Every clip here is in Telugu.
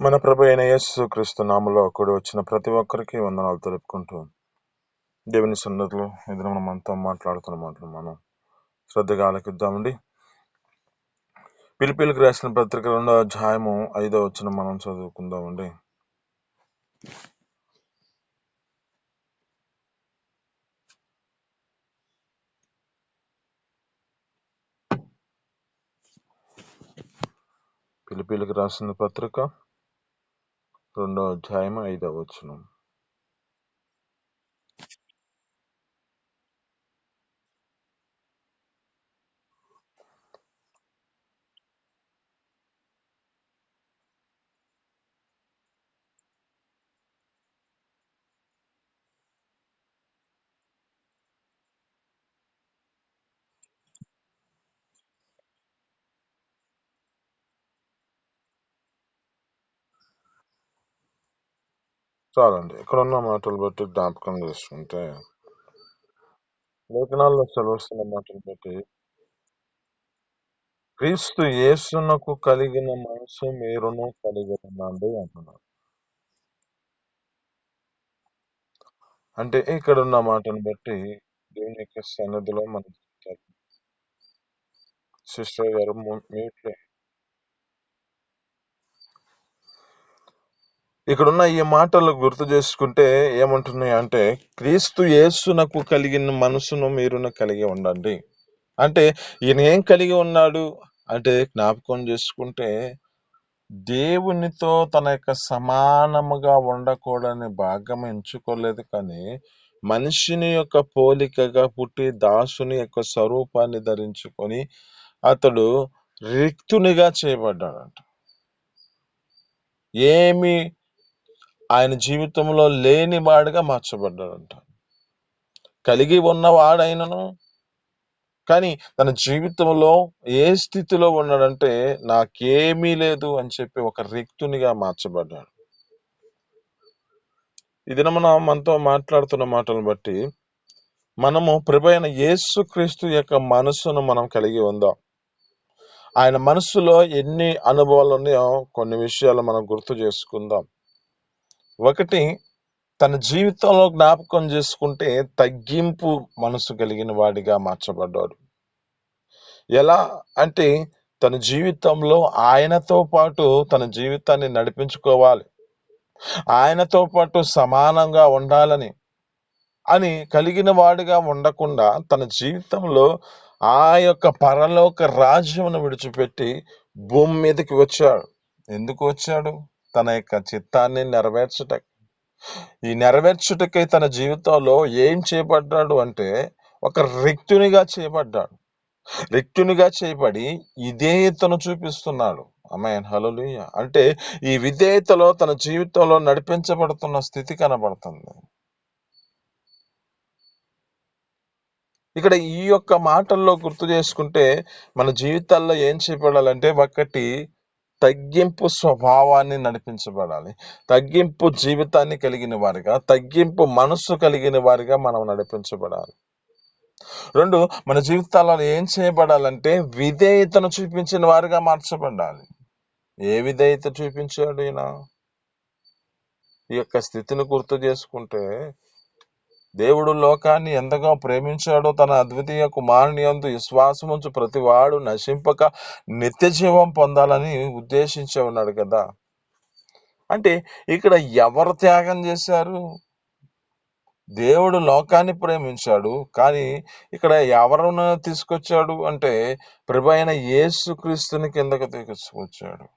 మన ప్రభు అయిన యేసు క్రీస్తు నామములో కూడి వచ్చిన ప్రతి ఒక్కరికి వందనాలు తెలుపుకుంటూ దేవుని సన్నిధిలో ఎదురు మనతో మాట్లాడుతున్న మాటలు మనం శ్రద్ధగా ఆలకిద్దామండి. పిలిపిలికి రాసిన పత్రిక 2వ అధ్యాయము 5వ వచనం మనం చదువుకుందామండి. పిలిపిలికి రాసిన పత్రిక 2వ అధ్యాయము 5వ వచనం. చాలండి. ఇక్కడ ఉన్న మాటలు బట్టి జ్ఞాపకం చేసుకుంటే లేఖనాల్లో సెలవుస్తున్న మాటలు బట్టి క్రీస్తు యేసునకు కలిగిన మనసు మీరును కలిగి ఉండండి అంటున్నారు. అంటే ఇక్కడ ఉన్న మాటను బట్టి దేవుని యొక్క సన్నిధిలో మన సిస్టర్ గారు మ్యూట్. ఇక్కడున్న ఈ మాటలు గుర్తు చేసుకుంటే ఏమంటున్నాయి అంటే, క్రీస్తు యేసునకు కలిగిన మనసును మీరును కలిగి ఉండండి. అంటే ఈయన ఏం కలిగి ఉన్నాడు అంటే జ్ఞాపకం చేసుకుంటే, దేవునితో తన యొక్క సమానముగా ఉండకూడని భాగం ఎంచుకోలేదు, కానీ మనిషిని యొక్క పోలికగా పుట్టి దాసుని యొక్క స్వరూపాన్ని ధరించుకొని అతడు రిక్తునిగా చేయబడ్డాడంట. ఏమి ఆయన జీవితంలో లేని వాడిగా మార్చబడ్డాడంట. కలిగి ఉన్నవాడైనను కానీ తన జీవితంలో ఏ స్థితిలో ఉన్నాడంటే నాకేమీ లేదు అని చెప్పి ఒక రిక్తునిగా మార్చబడ్డాడు. ఈ దినమున మనతో మాట్లాడుతున్న మాటలను బట్టి మనము ప్రభువైన యేసుక్రీస్తు యొక్క మనసును మనం కలిగి ఉందాం. ఆయన మనసులో ఎన్ని అనుభవాలు ఉన్నాయో కొన్ని విషయాలు మనం గుర్తు చేసుకుందాం. ఒకటి, తన జీవితంలో జ్ఞాపకం చేసుకుంటే తగ్గింపు మనసు కలిగిన వాడిగా మార్చబడ్డాడు. ఎలా అంటే తన జీవితంలో ఆయనతో పాటు తన జీవితాన్ని నడిపించుకోవాలి, ఆయనతో పాటు సమానంగా ఉండాలని అని కలిగిన వాడిగా ఉండకుండా తన జీవితంలో ఆ యొక్క పరలోక రాజ్యమును విడిచిపెట్టి భూమి మీదకి వచ్చాడు. ఎందుకు వచ్చాడు? తన యొక్క చిత్తాన్ని నెరవేర్చుటకు. ఈ నెరవేర్చుటకై తన జీవితంలో ఏం చేయబడ్డాడు అంటే ఒక రిక్తునిగా చేయబడ్డాడు. రిక్తునిగా చేయబడి విధేయతను చూపిస్తున్నాడు. ఆమేన్, హల్లెలూయా. అంటే ఈ విధేయతలో తన జీవితంలో నడిపించబడుతున్న స్థితి కనబడుతుంది. ఇక్కడ ఈ యొక్క మాటల్లో గుర్తు చేసుకుంటే మన జీవితాల్లో ఏం చేయబడాలంటే, ఒకటి, తగ్గింపు స్వభావాన్ని నడిపించబడాలి. తగ్గింపు జీవితాన్ని కలిగిన వారిగా, తగ్గింపు మనస్సు కలిగిన వారిగా మనం నడిపించబడాలి. 2, మన జీవితాల్లో ఏం చేయబడాలంటే విధేయతను చూపించిన వారిగా మార్చబడాలి. ఏ విధేయత చూపించాడు ఈయన? ఈ యొక్క స్థితిని గుర్తు చేసుకుంటే, దేవుడు లోకాన్ని ఎంతగా ప్రేమించాడో తన అద్వితీయ కుమారుని యందు విశ్వాసముంచు ప్రతివాడు నశింపక నిత్య జీవం పొందాలని ఉద్దేశించి ఉన్నాడు కదా. అంటే ఇక్కడ ఎవరు త్యాగం చేశారు? దేవుడు లోకాన్ని ప్రేమించాడు, కానీ ఇక్కడ ఎవరును తీసుకొచ్చాడు అంటే ప్రభువైన యేసుక్రీస్తుని కిందకు తీసుకొచ్చాడు.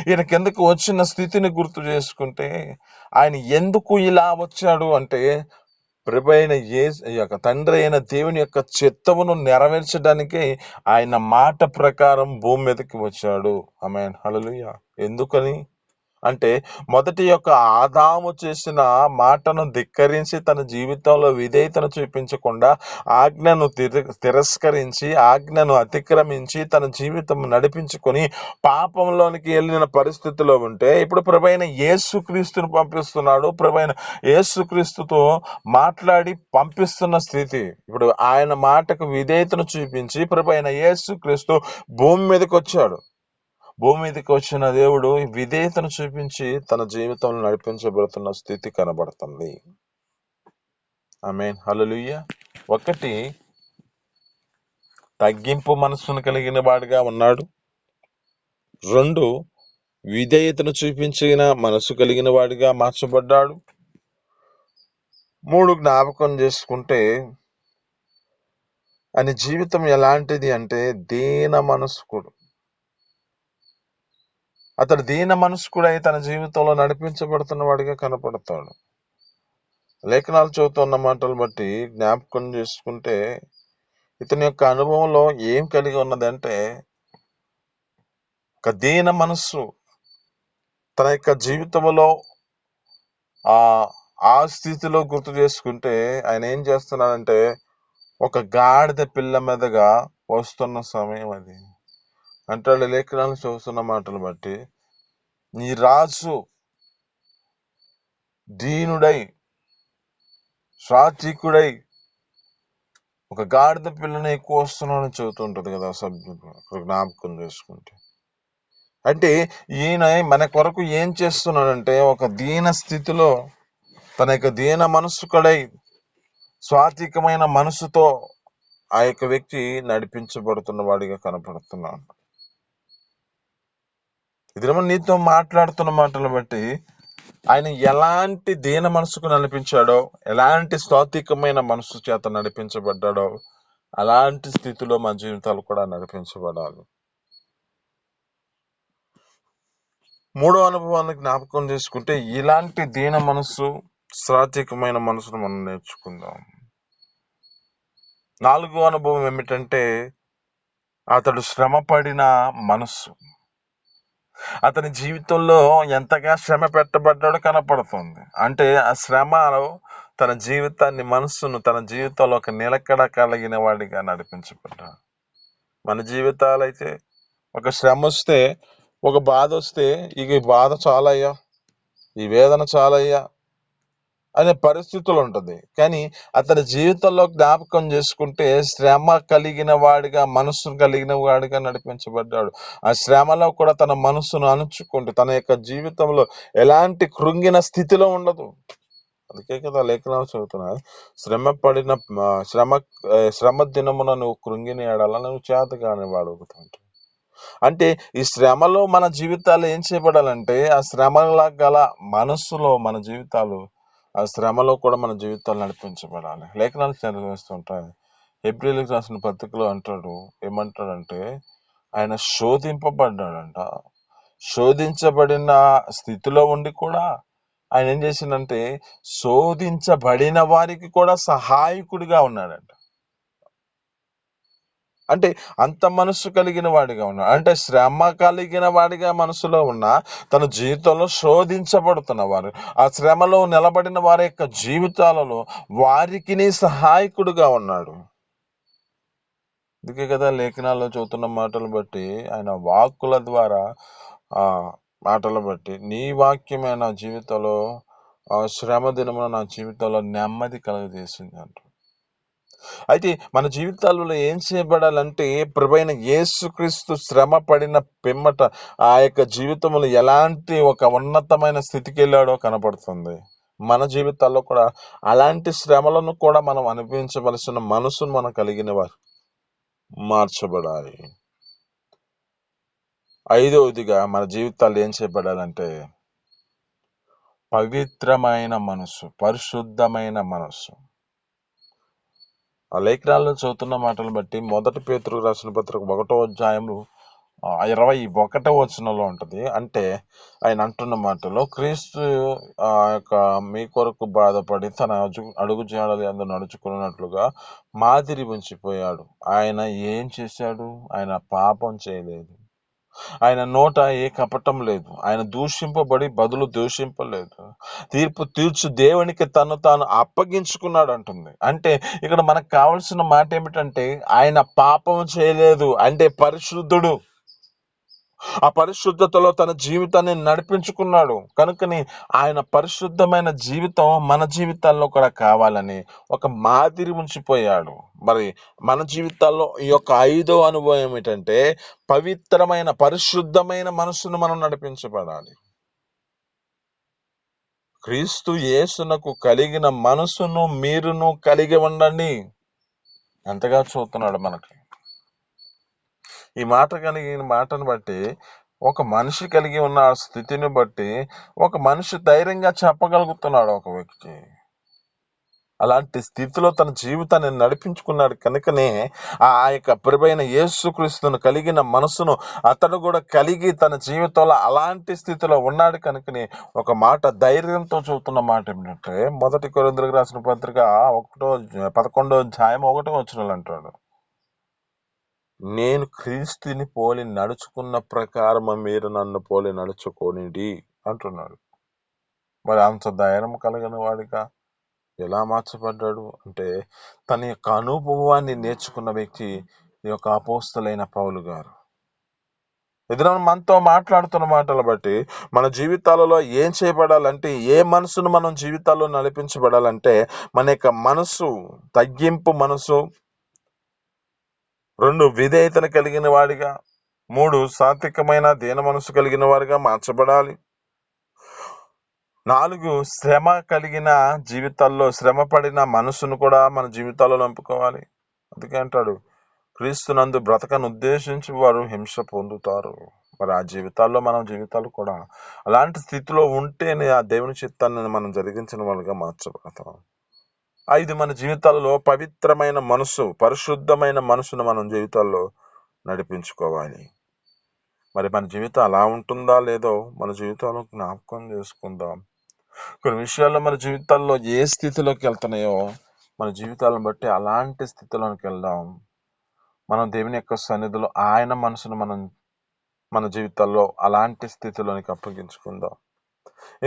ఈయన కిందకు వచ్చిన స్థితిని గుర్తు చేసుకుంటే ఆయన ఎందుకు ఇలా వచ్చాడు అంటే ప్రభువైన యొక్క తండ్రి అయిన దేవుని యొక్క చిత్తమును నెరవేర్చడానికి ఆయన మాట ప్రకారం భూమి మీదకి వచ్చాడు. ఆమేన్, హల్లెలూయా. ఎందుకని అంటే మొదటి యొక్క ఆదాము చేసిన మాటను ధిక్కరించి తన జీవితంలో విధేయతను చూపించకుండా ఆజ్ఞను తిరస్కరించి ఆజ్ఞను అతిక్రమించి తన జీవితం నడిపించుకొని పాపంలోనికి వెళ్ళిన పరిస్థితిలో ఉంటే ఇప్పుడు ప్రభువైన యేసుక్రీస్తును పంపిస్తున్నాడు. ప్రభువైన యేసుక్రీస్తుతో మాట్లాడి పంపిస్తున్న స్థితి. ఇప్పుడు ఆయన మాటకు విధేయతను చూపించి ప్రభువైన యేసుక్రీస్తు భూమి మీదకి వచ్చాడు. భూమి మీదకి వచ్చిన దేవుడు విధేయతను చూపించి తన జీవితంలో నడిపించబడుతున్న స్థితి కనబడుతుంది. ఆమేన్, హల్లెలూయా. ఒకటి, తగ్గింపు మనస్సును కలిగిన వాడిగా ఉన్నాడు. 2, విధేయతను చూపించిన మనసు కలిగిన వాడిగా మార్చబడ్డాడు. 3, జ్ఞాపకం చేసుకుంటే ఆయన జీవితం ఎలాంటిది అంటే దీన మనస్కుడు. అతడు దీన మనస్కుడై తన జీవితంలో నడిపించబడుతున్న వాడిగా కనపడతాడు. లేఖనాలు చదువుతున్న మాటలు బట్టి జ్ఞాపకం చేసుకుంటే ఇతని యొక్క అనుభవంలో ఏం కలిగి ఉన్నదంటే ఒక దీన మనస్సు. తన యొక్క జీవితంలో ఆ స్థితిలో గుర్తు చేసుకుంటే ఆయన ఏం చేస్తున్నాడంటే ఒక గాడిద పిల్ల మీదగా వస్తున్న సమయం అది. అంటాడు లేఖనాలు చదువుతున్న మాటలు బట్టి, నీ రాజు దీనుడై సాత్వికుడై ఒక గాడిద పిల్లని ఎక్కువ వస్తున్నాడని చెబుతుంటది కదా సబ్జెక్ట్, జ్ఞాపకం చేసుకుంటే. అంటే ఈయన మన కొరకు ఏం చేస్తున్నాడంటే ఒక దీన స్థితిలో తన యొక్క దీన మనస్సుకడై సాత్వికమైన మనసుతో ఆ యొక్క వ్యక్తి నడిపించబడుతున్న వాడిగా కనపడుతున్నాడు. ఇది నీతో మాట్లాడుతున్న మాటలు బట్టి ఆయన ఎలాంటి దీన మనసుకు నడిపించాడో, ఎలాంటి సాత్వికమైన మనసు చేత నడిపించబడ్డాడో అలాంటి స్థితిలో మన జీవితాలు కూడా నడిపించబడాలి. 3వ అనుభవాన్ని జ్ఞాపకం చేసుకుంటే ఇలాంటి దీన మనసు, సాత్వికమైన మనసును మనం నేర్చుకుందాం. 4వ అనుభవం ఏమిటంటే అతడు శ్రమ పడిన మనస్సు. అతని జీవితంలో ఎంతగా శ్రమ పెట్టబడ్డాడో కనపడుతుంది. అంటే ఆ శ్రమలో తన జీవితాన్ని, మనస్సును తన జీవితంలో ఒక నిలకడ కలిగిన వాడిగా నడిపించబడ్డాడు. మన జీవితాలైతే ఒక శ్రమ వస్తే, ఒక బాధ వస్తే, ఇక ఈ బాధ చాలయ్యా, ఈ వేదన చాలయ్యా అనే పరిస్థితులు ఉంటది. కానీ అతని జీవితంలో జ్ఞాపకం చేసుకుంటే శ్రమ కలిగిన వాడిగా, మనస్సు కలిగిన వాడిగా నడిపించబడ్డాడు. ఆ శ్రమలో కూడా తన మనస్సును అణుచుకుంటూ తన యొక్క జీవితంలో ఎలాంటి కృంగిన స్థితిలో ఉండదు. అందుకే కదా లేఖనాలు చదువుతున్నా, శ్రమ దినమున నువ్వు కృంగిన ఎడల నువ్వు చేతగాని వాడు అవుతుంటావు. అంటే ఈ శ్రమలో మన జీవితాలు ఏం చేయబడాలంటే ఆ శ్రమల గల మనస్సులో మన జీవితాలు, ఆ శ్రమలో కూడా మన జీవితాలు నడిపించబడాలి. లేఖనాలు చదివేస్తుంటాయి. హెబ్రీయులకు రాసిన పత్రికలో అంటాడు, ఏమంటాడంటే ఆయన శోధింపబడ్డాడంట. శోధించబడిన స్థితిలో ఉండి కూడా ఆయన ఏం చేసిందంటే శోధించబడిన వారికి కూడా సహాయకుడిగా ఉన్నాడంట. అంటే అంత మనస్సు కలిగిన వాడిగా ఉన్నాడు. అంటే శ్రమ కలిగిన వాడిగా మనసులో ఉన్న తన జీవితంలో శోధించబడుతున్న వారు, ఆ శ్రమలో నిలబడిన వారి యొక్క జీవితాలలో వారికి సహాయకుడుగా ఉన్నాడు. అందుకే కదా లేఖనాల్లో చదువుతున్న మాటలు బట్టి ఆయన వాక్కుల ద్వారా ఆ మాటలు బట్టి నీ వాక్యమే నా జీవితంలో శ్రమ దినమున నా జీవితంలో నెమ్మది కలుగజేసింది అంట. అయితే మన జీవితాలలో ఏం చేయబడాలంటే ప్రభువైన యేసుక్రీస్తు శ్రమ పడిన పిమ్మట ఆ యొక్క జీవితంలో ఎలాంటి ఒక ఉన్నతమైన స్థితికి వెళ్ళాడో కనపడుతుంది. మన జీవితాల్లో కూడా అలాంటి శ్రమలను కూడా మనం అనుభవించవలసిన మనసును మనం కలిగిన వారు మార్చబడాలి. 5వదిగా మన జీవితాలు ఏం చేయబడాలంటే పవిత్రమైన మనసు, పరిశుద్ధమైన మనసు. ఆ లేఖనాల్లో చదువుతున్న మాటలు బట్టి 1 పేతురు రాసిన పత్రిక 1వ అధ్యాయము 21వ వచనంలో ఉంటది. అంటే ఆయన అంటున్న మాటలో క్రీస్తు యొక్క మీ కొరకు బాధపడి తన అడుగు జాడలు యందు నడుచుకున్నట్లుగా మాదిరి ఉంచిపోయాడు. ఆయన ఏం చేశాడు? ఆయన పాపం చేయలేదు. ఆయన నోట ఏ కపటం లేదు. ఆయన దూషింపబడి బదులు దూషింపలేదు. తీర్పు తీర్చు దేవునికి తను తాను అప్పగించుకున్నాడు అంటుంది. అంటే ఇక్కడ మనకు కావాల్సిన మాట ఏమిటంటే ఆయన పాపం చేయలేదు, అంటే పరిశుద్ధుడు. ఆ పరిశుద్ధతలో తన జీవితాన్ని నడిపించుకున్నాడు. కనుకని ఆయన పరిశుద్ధమైన జీవితం మన జీవితాల్లో కూడా కావాలని ఒక మాదిరి ఉంచిపోయాడు. మరి మన జీవితాల్లో ఈ యొక్క ఐదో అనుభవం ఏమిటంటే, పవిత్రమైన పరిశుద్ధమైన మనస్సును మనం నడిపించబడాలి. క్రీస్తు యేసునకు కలిగిన మనసును మీరును కలిగి ఉండండి. ఎంతగా చూస్తున్నాడు మనకి. ఈ మాటను బట్టి, ఒక మనిషి కలిగి ఉన్న ఆ స్థితిని బట్టి ఒక మనిషి ధైర్యంగా చెప్పగలుగుతున్నాడు ఒక వ్యక్తి. అలాంటి స్థితిలో తన జీవితాన్ని నడిపించుకున్నాడు కనుకనే ఆ యొక్క ప్రభువైన యేసుక్రీస్తును కలిగిన మనసును అతడు కూడా కలిగి తన జీవితంలో అలాంటి స్థితిలో ఉన్నాడు కనుకనే ఒక మాట ధైర్యంతో చెబుతున్న మాట ఏమిటంటే, 1 కొరింథీయులకు రాసిన పత్రిక 11వ అధ్యాయం 1వ వచనంలో అంటాడు, నేను క్రీస్తుని పోలి నడుచుకున్న ప్రకారము మీరు నన్ను పోలి నడుచుకోనిడి అంటున్నాడు. మరి అంత ధైర్యం కలిగిన వాడిగా ఎలా మార్చబడ్డాడు అంటే, తన యొక్క అనుభవాన్ని నేర్చుకున్న వ్యక్తి ఈ యొక్క అపోస్తలైన పౌలు గారు. ఎదురు మనతో మాట్లాడుతున్న మాటలు బట్టి మన జీవితాలలో ఏం చేయబడాలంటే, ఏ మనసును మనం జీవితాల్లో నడిపించబడాలంటే, మన యొక్క మనసు తగ్గింపు మనసు, 2 విధేయతను కలిగిన వాడిగా, 3 సాత్వికమైన దీన మనసు కలిగిన వారిగా మార్చబడాలి. 4 శ్రమ కలిగిన జీవితాల్లో శ్రమ పడిన మనసును కూడా మన జీవితాల్లో నింపుకోవాలి. అందుకే అంటాడు, క్రీస్తునందు బ్రతకను ఉద్దేశించి వారు హింస పొందుతారు. మరి ఆ జీవితాలు కూడా అలాంటి స్థితిలో ఉంటేనే ఆ దేవుని చిత్తాన్ని మనం జరిగించిన వాళ్ళుగా మార్చబడతాం. 5 మన జీవితాల్లో పవిత్రమైన మనసు, పరిశుద్ధమైన మనసును మనం జీవితాల్లో నడిపించుకోవాలి. మరి మన జీవితం అలా ఉంటుందా లేదో మన జీవితంలో జ్ఞాపకం చేసుకుందాం. కొన్ని విషయాల్లో మన జీవితాల్లో ఏ స్థితిలోకి వెళ్తున్నాయో మన జీవితాలను బట్టి అలాంటి స్థితిలోకి వెళ్దాం. మనం దేవుని యొక్క సన్నిధిలో ఆయన మనసును మన జీవితాల్లో అలాంటి స్థితిలోనికి అప్పగించుకుందాం.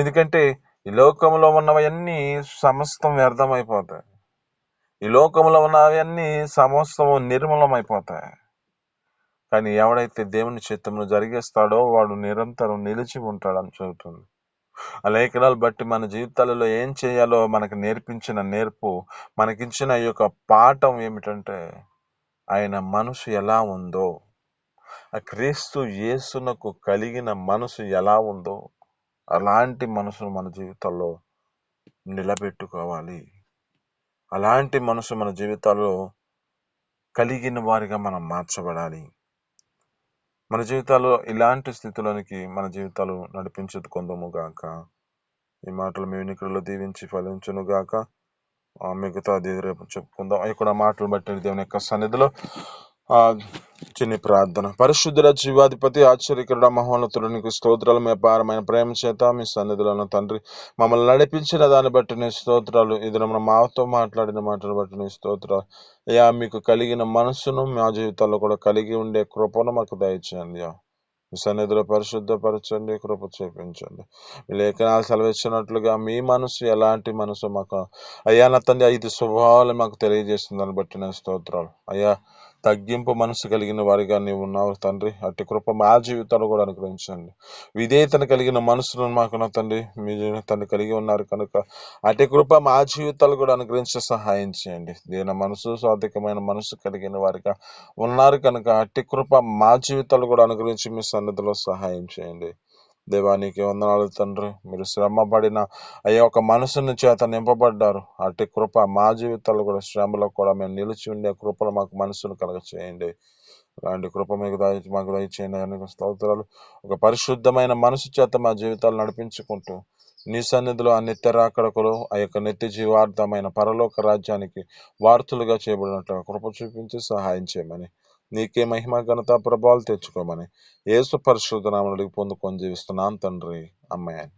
ఎందుకంటే ఈ లోకంలో ఉన్నవన్నీ సమస్తం వ్యర్థమైపోతాయి. ఈ లోకంలో ఉన్నవన్నీ సమస్తము నిర్మూలమైపోతాయి. కానీ ఎవడైతే దేవుని చిత్తమును జరిగిస్తాడో వాడు నిరంతరం నిలిచి ఉంటాడని చెబుతుంది. ఆ లేఖనాలు బట్టి మన జీవితాలలో ఏం చేయాలో మనకు నేర్పించిన నేర్పు, మనకిచ్చిన ఈ యొక్క పాఠం ఏమిటంటే, ఆయన మనసు ఎలా ఉందో, ఆ క్రీస్తు యేసునకు కలిగిన మనసు ఎలా ఉందో అలాంటి మనసును మన జీవితాల్లో నిలబెట్టుకోవాలి. అలాంటి మనసు మన జీవితాల్లో కలిగిన వారిగా మనం మార్చబడాలి. మన జీవితాల్లో ఇలాంటి స్థితిలోనికి మన జీవితాలు నడిపించుకుందాము గాక. ఈ మాటలు మీ వినికిడిలో దీవించి ఫలించును గాక. మిగతాది రేపు చెప్పుకుందాం. ఇక్కడ మాటలు బట్టి దేవుని యొక్క సన్నిధిలో చిన్ని ప్రార్థన. పరిశుద్ధుల జీవాధిపతి, ఆశ్చర్యకరుడ, మహోన్నతుడు, నీకు స్తోత్రాలు. మీ అపారమైన ప్రేమ చేత మీ సన్నిధిలో తండ్రి మమ్మల్ని నడిపించిన దాన్ని బట్టి నీ స్తోత్రాలు. ఇది మనం మాతో మాట్లాడిన మాటలు బట్టి నీ స్తోత్రాలు. అయ్యా, మీకు కలిగిన మనసును మా జీవితాల్లో కూడా కలిగి ఉండే కృపను మాకు దయచేయండి. మీ సన్నిధిలో పరిశుద్ధపరచండి, కృప చూపించండి. మీ లేఖనాలు సెలవిచ్చినట్లుగా మీ మనసు ఎలాంటి మనసు మాకు అయ్యా నా తండ్రి 5 స్వభావాలు మాకు తెలియజేస్తుంది. దాన్ని బట్టి నా స్తోత్రాలు. అయ్యా, తగ్గింపు మనసు కలిగిన వారిగా నీవు ఉన్నావు తండ్రి. అట్టి కృప మా జీవితాలు కూడా అనుగ్రహించండి. విధేయతను కలిగిన మనసును మాకు నా తండ్రి మీ తండ్రి కలిగి ఉన్నారు కనుక అట్టి కృప మా జీవితాలు కూడా అనుగ్రహించే సహాయం చేయండి. దీని మనసు సాధికమైన మనసు కలిగిన వారిగా ఉన్నారు కనుక అట్టి కృప మా జీవితాలు కూడా అనుగ్రహించి మీ సన్నిధిలో సహాయం చేయండి. దేవానికి వందనాలు తండ్రి. మీరు శ్రమ పడిన అయ్యా ఒక మనసుని చేత నింపబడ్డారు. అట్టి కృప మా జీవితాల్లో కూడా శ్రమలో కూడా మేము నిలిచి ఉండే కృపలు మాకు మనసును కలగ చేయండి. అలాంటి కృప మాకు దయచేయండి. అనేక స్తోత్రాలు. ఒక పరిశుద్ధమైన మనసు చేత మా జీవితాలు నడిపించుకుంటూ నీ సన్నిధిలో ఆ నిత్య రాకడకులు ఆ యొక్క నిత్య జీవార్థమైన పరలోక రాజ్యానికి వార్తలుగా చేయబడినట్లుగా కృప చూపించి సహాయం చేయమని, నీకే మహిమ ఘనత ప్రభావాలు తెచ్చుకోమని యేసు పరిశుద్ధ నామములో పొందుకొని జీవిస్తున్నాను తండ్రి. ఆమేన్.